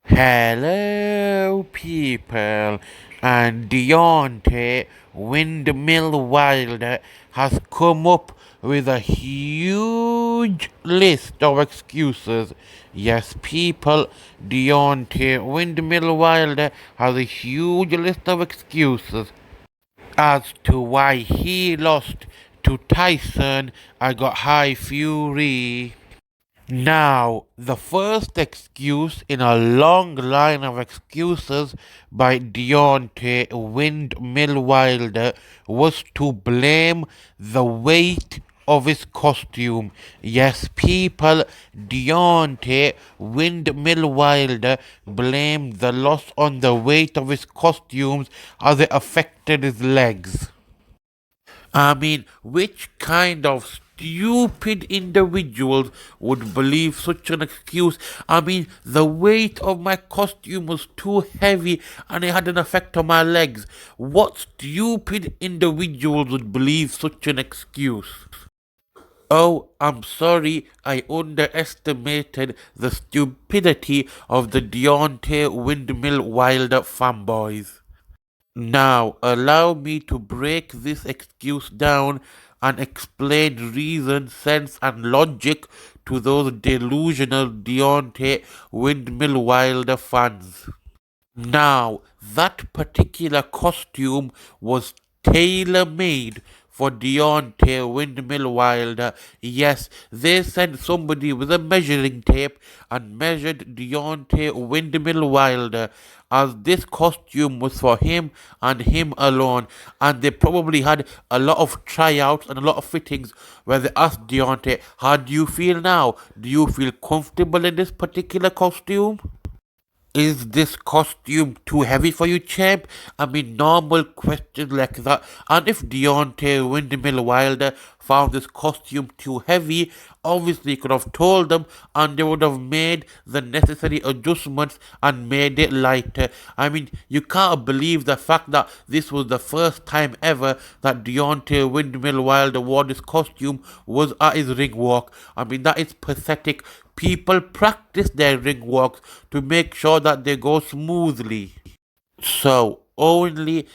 Hello, people, and Deontay Windmill Wilder has come up with a huge list of excuses. Yes, people, Deontay Windmill Wilder has a huge list of excuses as to why he lost to Tyson. I got high fury. Now, the first excuse in a long line of excuses by Deontay Windmill Wilder was to blame the weight of his costume. Yes, people, Deontay Windmill Wilder blamed the loss on the weight of his costumes as it affected his legs. I mean, which kind of stupid individuals would believe such an excuse? I mean, the weight of my costume was too heavy and it had an effect on my legs. What stupid individuals would believe such an excuse? Oh, I'm sorry, I underestimated the stupidity of the Deontay Windmill Wilder fanboys. Now, allow me to break this excuse down and explain reason, sense, and logic to those delusional Deontay Windmill Wilder fans. Now, that particular costume was tailor-made for Deontay Windmill Wilder. Yes, they sent somebody with a measuring tape and measured Deontay Windmill Wilder, as this costume was for him and him alone. And they probably had a lot of tryouts and a lot of fittings where they asked Deontay, how do you feel now? Do you feel comfortable in this particular costume? Is this costume too heavy for you, champ? I mean, normal questions like that. And if Deontay Windmill Wilder found this costume too heavy, obviously he could have told them and they would have made the necessary adjustments and made it lighter. I mean, you can't believe the fact that this was the first time ever that Deontay Windmill Wilder wore this costume was at his ring walk. I mean, that is pathetic. People practice their ring walks to make sure that they go smoothly. So only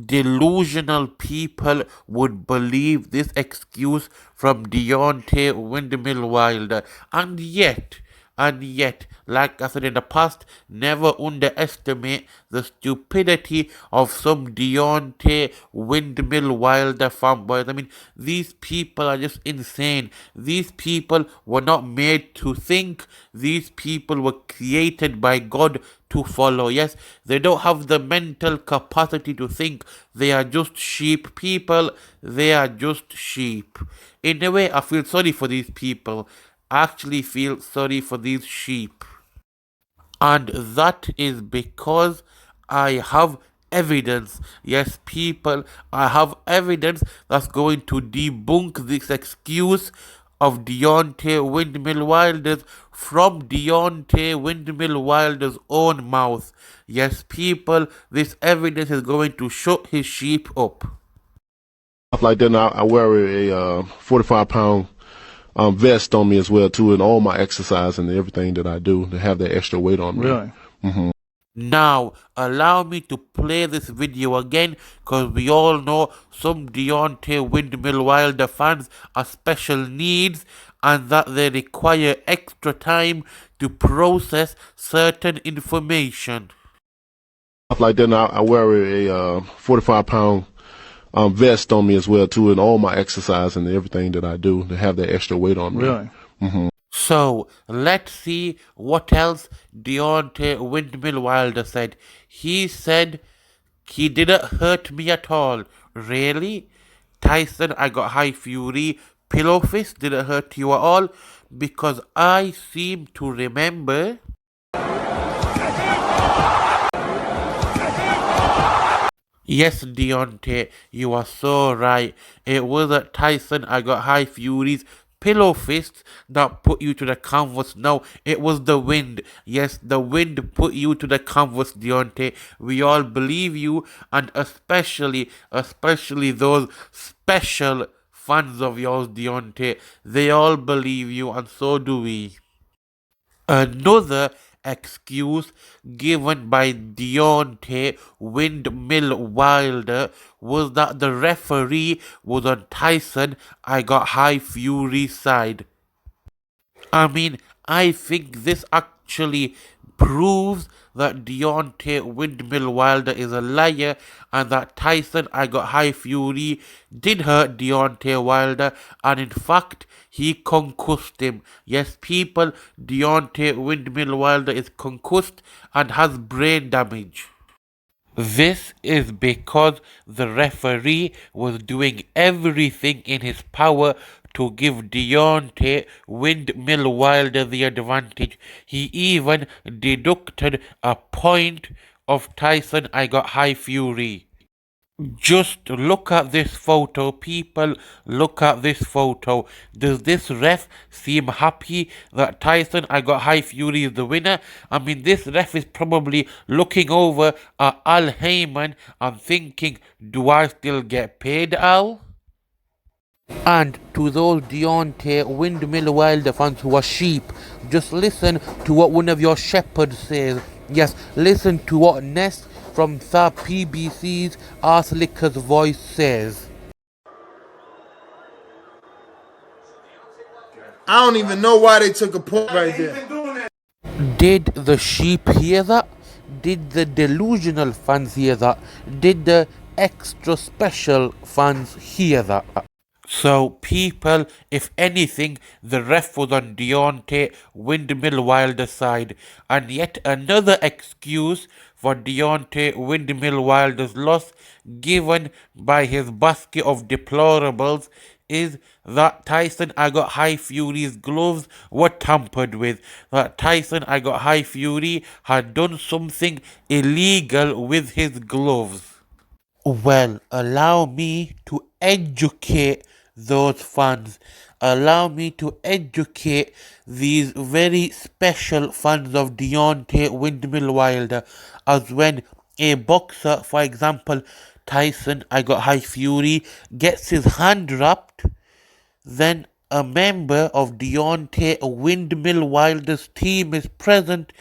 delusional people would believe this excuse from Deontay Windmill Wilder. And yet, like I said in the past, never underestimate the stupidity of some Deontay Windmill Wilder fanboys. I mean, these people are just insane. These people were not made to think. These people were created by God to follow. Yes, they don't have the mental capacity to think. They are just sheep people. They are just sheep. In a way, I feel sorry for these people. I actually feel sorry for these sheep. And that is because I have evidence. Yes, people, I have evidence that's going to debunk this excuse of Deontay Windmill Wilder's from Deontay Windmill Wilder's own mouth. Yes, people, this evidence is going to shut his sheep up. Like that, and I wear a 45-pound vest on me as well too, and all my exercise and everything that I do to have that extra weight on me. Really? Mm-hmm. Now, allow me to play this video again, because we all know some Deontay Windmill Wilder fans are special needs and that they require extra time to process certain information. Like that, and I wear a 45-pound vest on me as well too, and all my exercise and everything that I do to have that extra weight on me. Really? Mm-hmm. So, let's see what else Deontay Windmill Wilder said. He said, he didn't hurt me at all. Really? Tyson, I got high fury. Pillow fist didn't hurt you at all? Because I seem to remember... Yes, Deontay, you are so right. It was at Tyson I got high furies, pillow fists that put you to the canvas. No, it was the wind. Yes, the wind put you to the canvas, Deontay. We all believe you, and especially those special fans of yours, Deontay. They all believe you, and so do we. Another excuse given by Deontay Windmill Wilder was that the referee was on Tyson I Got High Fury's side. I mean, I think this actually proves that Deontay Windmill Wilder is a liar and that Tyson I Got High Fury did hurt Deontay Wilder and in fact he concussed him. Yes, people, Deontay Windmill Wilder is concussed and has brain damage. This is because the referee was doing everything in his power to give Deontay Windmill Wilder the advantage. He even deducted a point of Tyson I Got High Fury. Just look at this photo, people. Look at this photo. Does this ref seem happy that Tyson I Got High Fury is the winner? I mean, this ref is probably looking over at Al Heyman and thinking, do I still get paid, Al? And to those Deontay Windmill Wilder fans who are sheep, just listen to what one of your shepherds says. Yes, listen to what Ness from the PBC's Arslicker's voice says. I don't even know why they took a point right there. Did the sheep hear that? Did the delusional fans hear that? Did the extra special fans hear that? So, people, if anything, the ref was on Deontay Windmill Wilder's side. And yet another excuse for Deontay Windmill Wilder's loss, given by his basket of deplorables, is that Tyson I Got High Fury's gloves were tampered with. That Tyson I Got High Fury had done something illegal with his gloves. Well, allow me to educate those fans. Allow me to educate these very special fans of Deontay Windmill Wilder, as when a boxer, for example, Tyson I Got High Fury, gets his hand wrapped, then a member of Deontay Windmill Wilder's team is present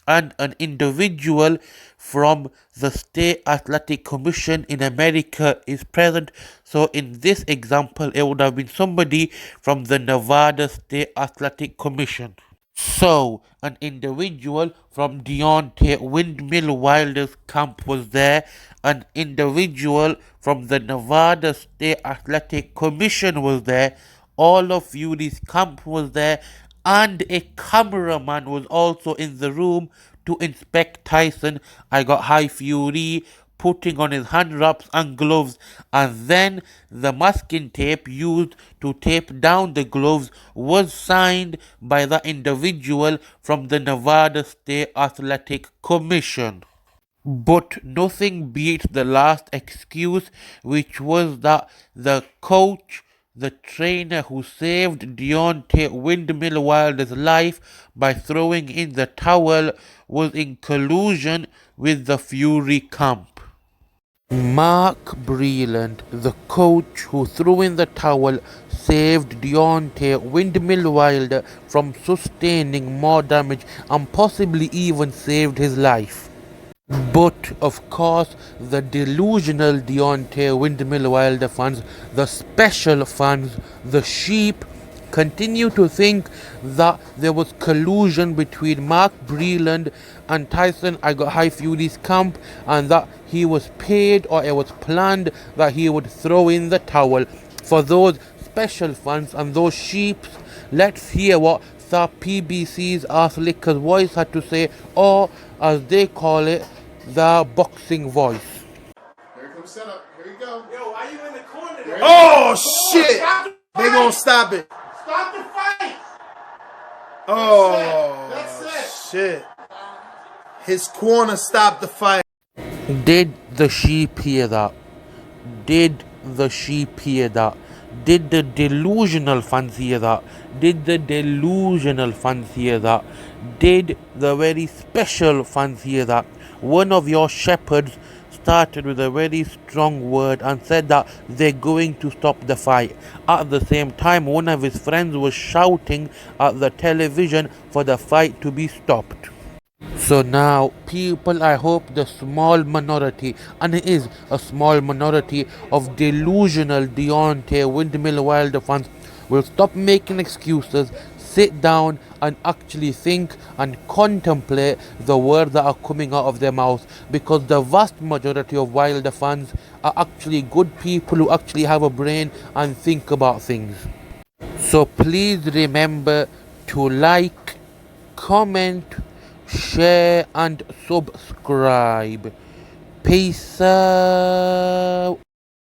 and an individual from the State Athletic Commission in America is present. So in this example, it would have been somebody from the Nevada State Athletic Commission. So, an individual from Deontay Windmill Wilder's camp was there, an individual from the Nevada State Athletic Commission was there, all of Fury's camp was there, and a cameraman was also in the room to inspect Tyson I Got High Fury putting on his hand wraps and gloves, and then the masking tape used to tape down the gloves was signed by the individual from the Nevada State Athletic Commission. But nothing beats the last excuse, which was that the coach, the trainer who saved Deontay Windmill Wilder's life by throwing in the towel, was in collusion with the Fury camp. Mark Breland, the coach who threw in the towel, saved Deontay Windmill Wilder from sustaining more damage and possibly even saved his life. But, of course, the delusional Deontay Windmill Wilder fans, the special fans, the sheep, continue to think that there was collusion between Mark Breland and Tyson I Got High Fury's camp, and that he was paid or it was planned that he would throw in the towel. For those special fans and those sheep, let's hear what the PBC's Arslicker's voice had to say, or as they call it, the boxing voice. Here comes setup. Here you go. Yo, why you in the corner there? Oh shit! They gonna stop it. Stop the fight! Oh That's it. shit! His corner stopped the fight. Did the sheep hear that? Did the sheep hear that? Did the delusional fans hear that? Did the delusional fans hear that? Did the very special fans hear that? One of your shepherds started with a very strong word and said that they're going to stop the fight. At the same time, one of his friends was shouting at the television for the fight to be stopped. So now, people, I hope the small minority, and it is a small minority of delusional Deontay Windmill Wilder fans, will stop making excuses, sit down and actually think and contemplate the words that are coming out of their mouth, because the vast majority of Wilder fans are actually good people who actually have a brain and think about things. So please remember to like, comment, share and subscribe. Peace out.